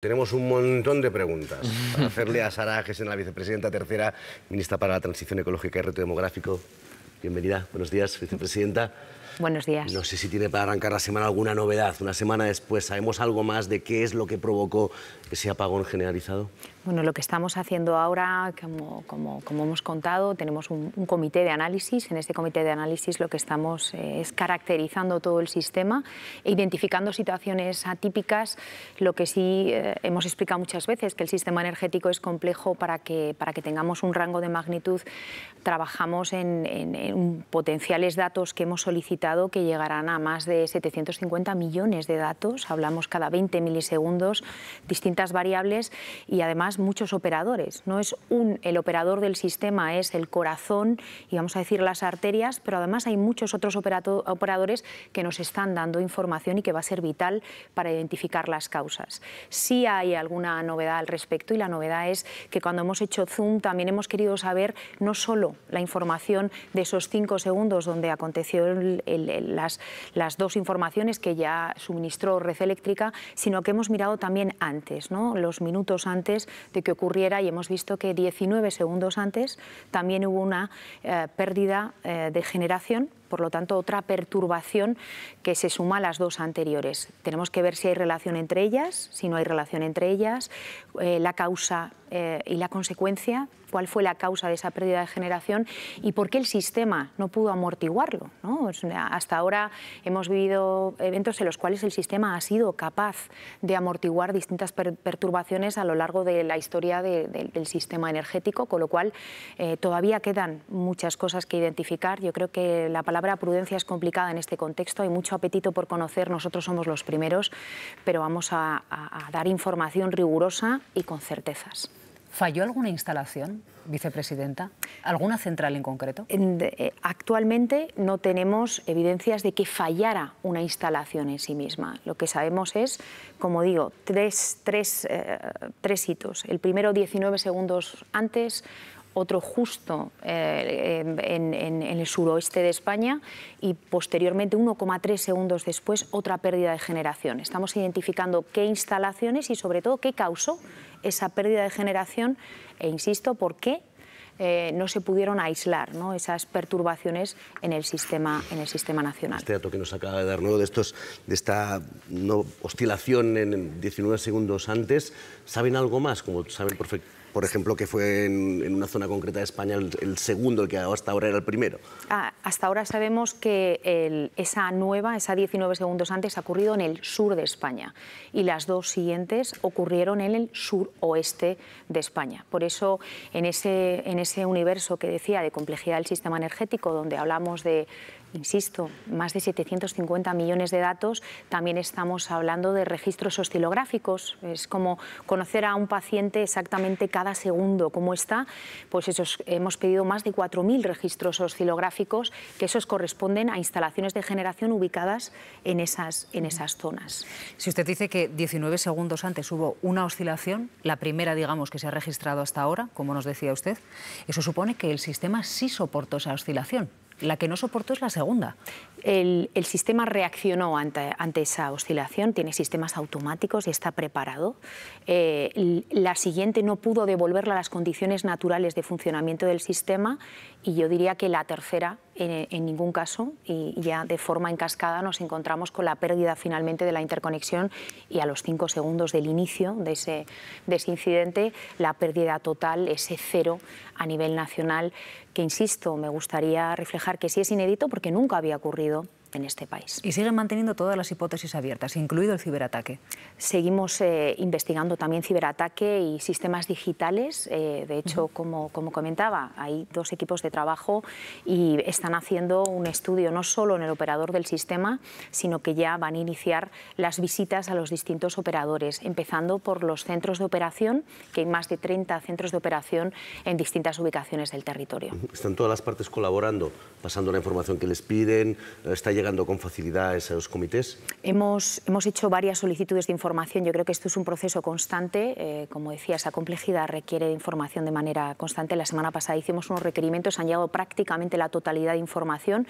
Tenemos un montón de preguntas para hacerle a Sara Agesen, la vicepresidenta tercera, ministra para la Transición Ecológica y Reto Demográfico. Bienvenida, buenos días, vicepresidenta. Buenos días. No sé si tiene para arrancar la semana alguna novedad. Una semana después, ¿sabemos algo más de qué es lo que provocó ese apagón generalizado? Bueno, lo que estamos haciendo ahora, como hemos contado, tenemos un comité de análisis. En este comité de análisis lo que estamos es caracterizando todo el sistema e identificando situaciones atípicas. Lo que sí hemos explicado muchas veces, que el sistema energético es complejo para que tengamos un rango de magnitud. Trabajamos en potenciales datos que hemos solicitado que llegarán a más de 750 millones de datos. Hablamos cada 20 milisegundos, distintas variables y además muchos operadores. No es el operador del sistema, es el corazón y vamos a decir las arterias, pero además hay muchos otros operadores que nos están dando información y que va a ser vital para identificar las causas. Sí hay alguna novedad al respecto y la novedad es que cuando hemos hecho zoom también hemos querido saber no solo la información de esos 5 segundos donde aconteció las dos informaciones que ya suministró Red Eléctrica, sino que hemos mirado también antes, ¿no? Los minutos antes de que ocurriera, y hemos visto que 19 segundos antes también hubo una pérdida de generación. Por lo tanto, otra perturbación que se suma a las dos anteriores. Tenemos que ver si hay relación entre ellas, si no hay relación entre ellas, la causa y la consecuencia, cuál fue la causa de esa pérdida de generación y por qué el sistema no pudo amortiguarlo, ¿no? Hasta ahora hemos vivido eventos en los cuales el sistema ha sido capaz de amortiguar distintas perturbaciones a lo largo de la historia del sistema energético, con lo cual todavía quedan muchas cosas que identificar. Yo creo que la palabra prudencia es complicada en este contexto, hay mucho apetito por conocer, nosotros somos los primeros, pero vamos a dar información rigurosa y con certezas. ¿Falló alguna instalación, vicepresidenta? ¿Alguna central en concreto? Actualmente no tenemos evidencias de que fallara una instalación en sí misma. Lo que sabemos es, como digo, tres hitos. El primero 19 segundos antes, otro justo en el suroeste de España y posteriormente 1,3 segundos después otra pérdida de generación. Estamos identificando qué instalaciones y sobre todo qué causó esa pérdida de generación e insisto, por qué no se pudieron aislar, ¿no?, esas perturbaciones en el sistema nacional. Este dato que nos acaba de dar, ¿no?, de esta oscilación en 19 segundos antes, ¿saben algo más? Como saben por ejemplo, que fue en una zona concreta de España el segundo, el que hasta ahora era el primero. Hasta ahora sabemos que esa 19 segundos antes ha ocurrido en el sur de España y las dos siguientes ocurrieron en el suroeste de España. Por eso, en ese universo que decía de complejidad del sistema energético, donde hablamos de, insisto, más de 750 millones de datos, también estamos hablando de registros oscilográficos. Es como conocer a un paciente exactamente cada segundo cómo está. Pues hemos pedido más de 4.000 registros oscilográficos, que esos corresponden a instalaciones de generación ubicadas en esas zonas. Si usted dice que 19 segundos antes hubo una oscilación, la primera, digamos, que se ha registrado hasta ahora, como nos decía usted, eso supone que el sistema sí soportó esa oscilación. La que no soportó es la segunda. El sistema reaccionó ante esa oscilación, tiene sistemas automáticos y está preparado. La siguiente no pudo devolverla a las condiciones naturales de funcionamiento del sistema y yo diría que la tercera en ningún caso, y ya de forma en cascada nos encontramos con la pérdida finalmente de la interconexión y a los 5 segundos del inicio de ese incidente la pérdida total, ese cero a nivel nacional, que insisto, me gustaría reflejar que sí es inédito porque nunca había ocurrido en este país. Y siguen manteniendo todas las hipótesis abiertas, incluido el ciberataque. Seguimos investigando también ciberataque y sistemas digitales. De hecho, como comentaba, hay 2 equipos de trabajo y están haciendo un estudio no solo en el operador del sistema, sino que ya van a iniciar las visitas a los distintos operadores, empezando por los centros de operación, que hay más de 30 centros de operación en distintas ubicaciones del territorio. ¿Están todas las partes colaborando, pasando la información que les piden? ¿Está llegando con facilidad a esos comités? Hemos hecho varias solicitudes de información. Yo creo que esto es un proceso constante. Como decía, esa complejidad requiere de información de manera constante. La semana pasada hicimos unos requerimientos, han llegado prácticamente la totalidad de información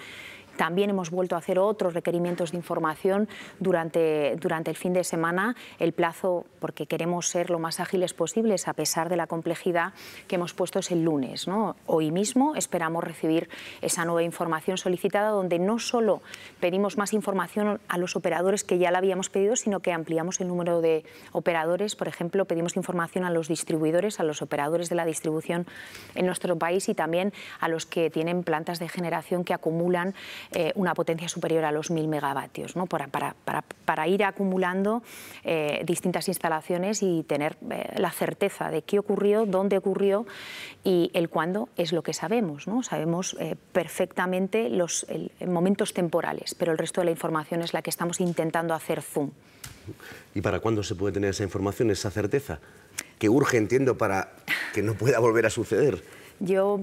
También hemos vuelto a hacer otros requerimientos de información durante el fin de semana. El plazo, porque queremos ser lo más ágiles posibles a pesar de la complejidad que hemos puesto, es el lunes, ¿no? Hoy mismo esperamos recibir esa nueva información solicitada, donde no solo pedimos más información a los operadores que ya la habíamos pedido, sino que ampliamos el número de operadores. Por ejemplo, pedimos información a los distribuidores, a los operadores de la distribución en nuestro país y también a los que tienen plantas de generación que acumulan una potencia superior a los 1000 megavatios, ¿no? Para ir acumulando distintas instalaciones y tener la certeza de qué ocurrió, dónde ocurrió y el cuándo es lo que sabemos, ¿no? Sabemos perfectamente los momentos temporales, pero el resto de la información es la que estamos intentando hacer zoom. ¿Y para cuándo se puede tener esa información, esa certeza? Que urge, entiendo, para que no pueda volver a suceder. Yo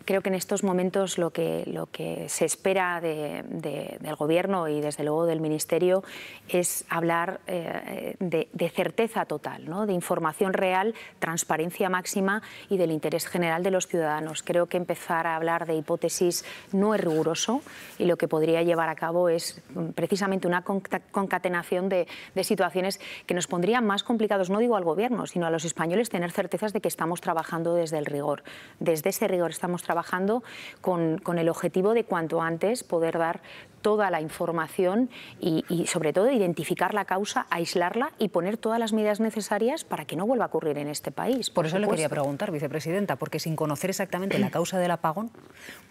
creo que en estos momentos lo que se espera del Gobierno y desde luego del Ministerio es hablar de certeza total, ¿no? De información real, transparencia máxima y del interés general de los ciudadanos. Creo que empezar a hablar de hipótesis no es riguroso y lo que podría llevar a cabo es precisamente una concatenación de situaciones que nos pondrían más complicados, no digo al Gobierno, sino a los españoles, tener certezas de que estamos trabajando desde el rigor. Desde ese rigor estamos trabajando con el objetivo de cuanto antes poder dar toda la información y sobre todo identificar la causa, aislarla y poner todas las medidas necesarias para que no vuelva a ocurrir en este país. Por eso le quería preguntar, vicepresidenta, porque sin conocer exactamente la causa del apagón,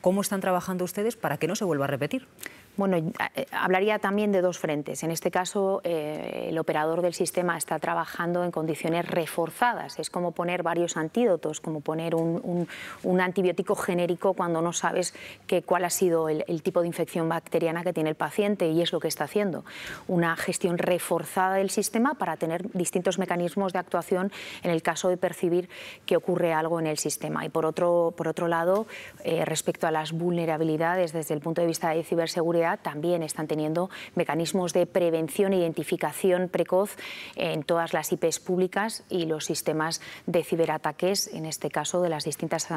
¿cómo están trabajando ustedes para que no se vuelva a repetir? Bueno, hablaría también de dos frentes. En este caso, el operador del sistema está trabajando en condiciones reforzadas. Es como poner varios antídotos, como poner un antibiótico genérico cuando no sabes cuál ha sido el tipo de infección bacteriana que tiene el paciente, y es lo que está haciendo. Una gestión reforzada del sistema para tener distintos mecanismos de actuación en el caso de percibir que ocurre algo en el sistema. Y por otro lado, respecto a las vulnerabilidades desde el punto de vista de ciberseguridad, también están teniendo mecanismos de prevención e identificación precoz en todas las IPs públicas y los sistemas de ciberataques, en este caso de las distintas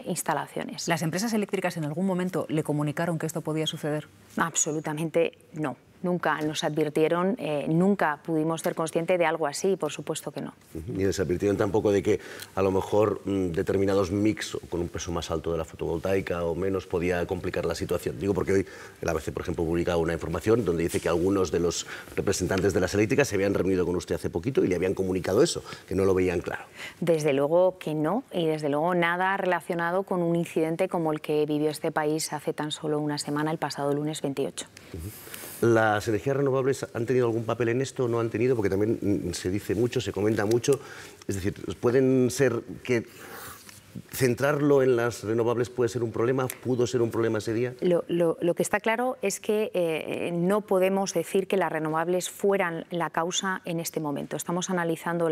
instalaciones. ¿Las empresas eléctricas en algún momento le comunicaron que esto podía suceder? Absolutamente no. Nunca nos advirtieron, nunca pudimos ser conscientes de algo así, por supuesto que no. Ni les advirtieron tampoco de que a lo mejor determinados mix con un peso más alto de la fotovoltaica o menos podía complicar la situación. Digo porque hoy el ABC, por ejemplo, publica una información donde dice que algunos de los representantes de las eléctricas se habían reunido con usted hace poquito y le habían comunicado eso, que no lo veían claro. Desde luego que no, y desde luego nada relacionado con un incidente como el que vivió este país hace tan solo una semana, el pasado lunes 28. ¿Las energías renovables han tenido algún papel en esto o no han tenido? Porque también se dice mucho, se comenta mucho. Es decir, ¿pueden ser que centrarlo en las renovables puede ser un problema? ¿Pudo ser un problema ese día? Lo que está claro es que no podemos decir que las renovables fueran la causa en este momento. Estamos analizando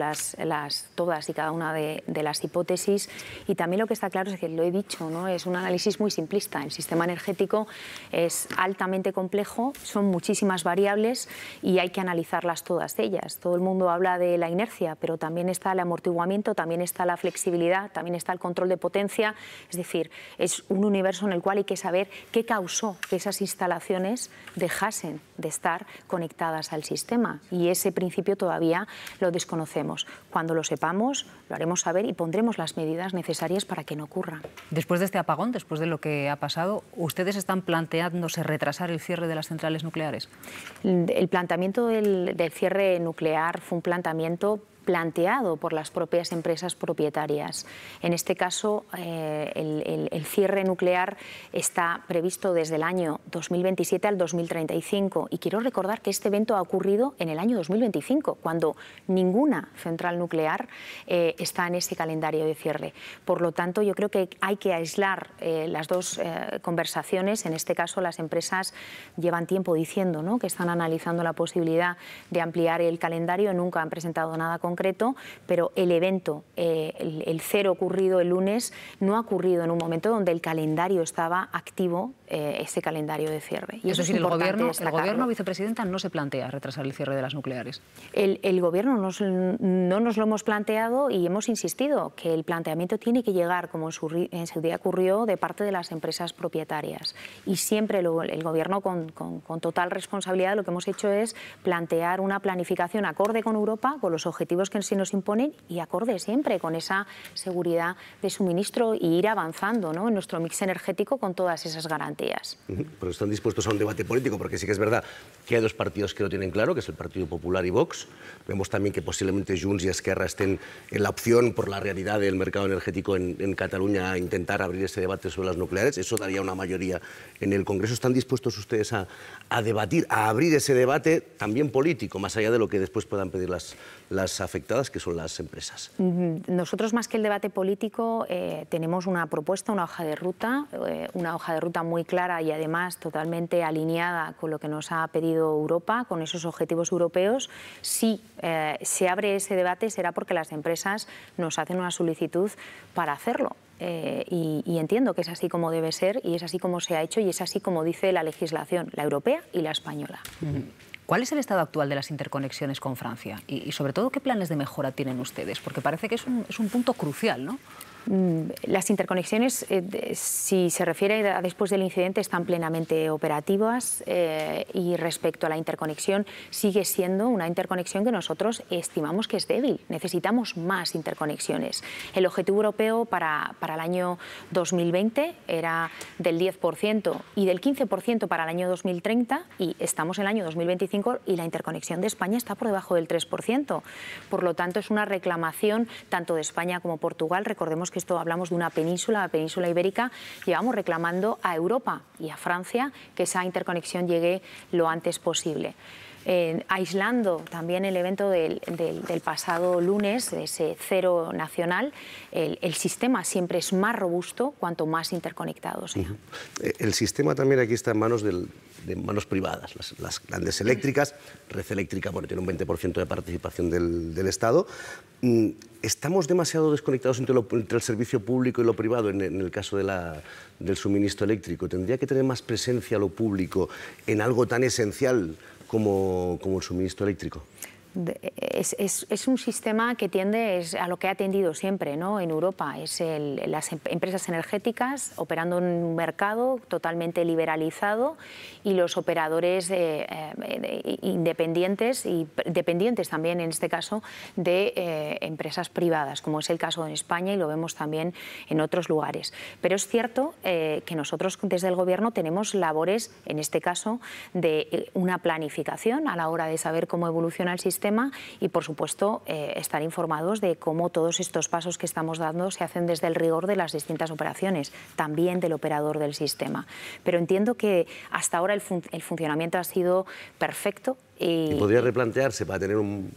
todas y cada una de las hipótesis, y también lo que está claro es que, lo he dicho, ¿no? Es un análisis muy simplista. El sistema energético es altamente complejo, son muchísimas variables y hay que analizarlas todas ellas. Todo el mundo habla de la inercia, pero también está el amortiguamiento, también está la flexibilidad, también está el control de potencia. Es decir, es un universo en el cual hay que saber qué causó que esas instalaciones dejasen de estar conectadas al sistema, y ese principio todavía lo desconocemos. Cuando lo sepamos, lo haremos saber y pondremos las medidas necesarias para que no ocurra. Después de este apagón, después de lo que ha pasado, ¿ustedes están planteándose retrasar el cierre de las centrales nucleares? El planteamiento del cierre nuclear fue un planteamiento planteado por las propias empresas propietarias. En este caso, el cierre nuclear está previsto desde el año 2027 al 2035, y quiero recordar que este evento ha ocurrido en el año 2025, cuando ninguna central nuclear está en ese calendario de cierre. Por lo tanto, yo creo que hay que aislar las dos conversaciones. En este caso, las empresas llevan tiempo diciendo, ¿no?, que están analizando la posibilidad de ampliar el calendario, nunca han presentado nada concreto, concreto, pero el evento, el cero ocurrido el lunes, no ha ocurrido en un momento donde el calendario estaba activo, ese calendario de cierre. Y es decir, el gobierno, vicepresidenta, no se plantea retrasar el cierre de las nucleares. El gobierno no nos lo hemos planteado y hemos insistido que el planteamiento tiene que llegar, como en su día ocurrió, de parte de las empresas propietarias. Y siempre el gobierno, con total responsabilidad, lo que hemos hecho es plantear una planificación acorde con Europa, con los objetivos que se nos imponen y acorde siempre con esa seguridad de suministro y ir avanzando, ¿no?, en nuestro mix energético con todas esas garantías. Pero están dispuestos a un debate político, porque sí que es verdad que hay dos partidos que lo tienen claro, que es el Partido Popular y Vox. Vemos también que posiblemente Junts y Esquerra estén en la opción, por la realidad del mercado energético en Cataluña, a intentar abrir ese debate sobre las nucleares. Eso daría una mayoría en el Congreso. ¿Están dispuestos ustedes a debatir, a abrir ese debate también político, más allá de lo que después puedan pedir las afectadas, que son las empresas? Nosotros, más que el debate político, tenemos una propuesta, una hoja de ruta muy clara y además totalmente alineada con lo que nos ha pedido Europa, con esos objetivos europeos. Si se abre ese debate será porque las empresas nos hacen una solicitud para hacerlo. Y entiendo que es así como debe ser y es así como se ha hecho y es así como dice la legislación, la europea y la española. ¿Cuál es el estado actual de las interconexiones con Francia? Y sobre todo, ¿qué planes de mejora tienen ustedes? Porque parece que es un punto crucial, ¿no? Las interconexiones, si se refiere a después del incidente, están plenamente operativas y respecto a la interconexión sigue siendo una interconexión que nosotros estimamos que es débil. Necesitamos más interconexiones. El objetivo europeo para el año 2020 era del 10% y del 15% para el año 2030 y estamos en el año 2025 y la interconexión de España está por debajo del 3%. Por lo tanto, es una reclamación tanto de España como Portugal. Recordemos que esto hablamos de una península, la península ibérica, llevamos reclamando a Europa y a Francia que esa interconexión llegue lo antes posible. Aislando también el evento del pasado lunes, ese cero nacional, el sistema siempre es más robusto cuanto más interconectado sea. El sistema también aquí está en manos de manos privadas, las grandes eléctricas. Red Eléctrica, bueno, tiene un 20% de participación del Estado. ¿Estamos demasiado desconectados entre el servicio público y lo privado en el caso del suministro eléctrico? ¿Tendría que tener más presencia lo público en algo tan esencial como el suministro eléctrico? Es un sistema que tiende a lo que ha tendido siempre, ¿no?, en Europa. Es las empresas energéticas operando en un mercado totalmente liberalizado y los operadores independientes y dependientes también, en este caso, de empresas privadas, como es el caso en España y lo vemos también en otros lugares. Pero es cierto que nosotros desde el Gobierno tenemos labores, en este caso, de una planificación a la hora de saber cómo evoluciona el sistema y, por supuesto, estar informados de cómo todos estos pasos que estamos dando se hacen desde el rigor de las distintas operaciones, también del operador del sistema. Pero entiendo que hasta ahora el funcionamiento ha sido perfecto. ¿Y podría replantearse para tener un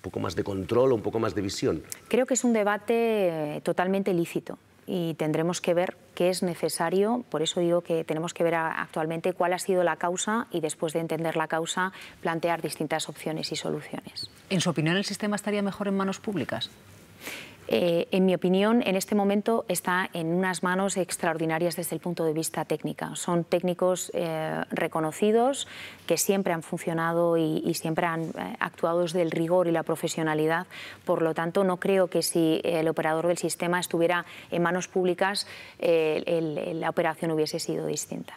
poco más de control o un poco más de visión? Creo que es un debate totalmente lícito. Y tendremos que ver qué es necesario, por eso digo que tenemos que ver actualmente cuál ha sido la causa y después de entender la causa plantear distintas opciones y soluciones. ¿En su opinión el sistema estaría mejor en manos públicas? En mi opinión, en este momento está en unas manos extraordinarias desde el punto de vista técnico. Son técnicos reconocidos que siempre han funcionado y siempre han actuado desde el rigor y la profesionalidad. Por lo tanto, no creo que si el operador del sistema estuviera en manos públicas, la operación hubiese sido distinta.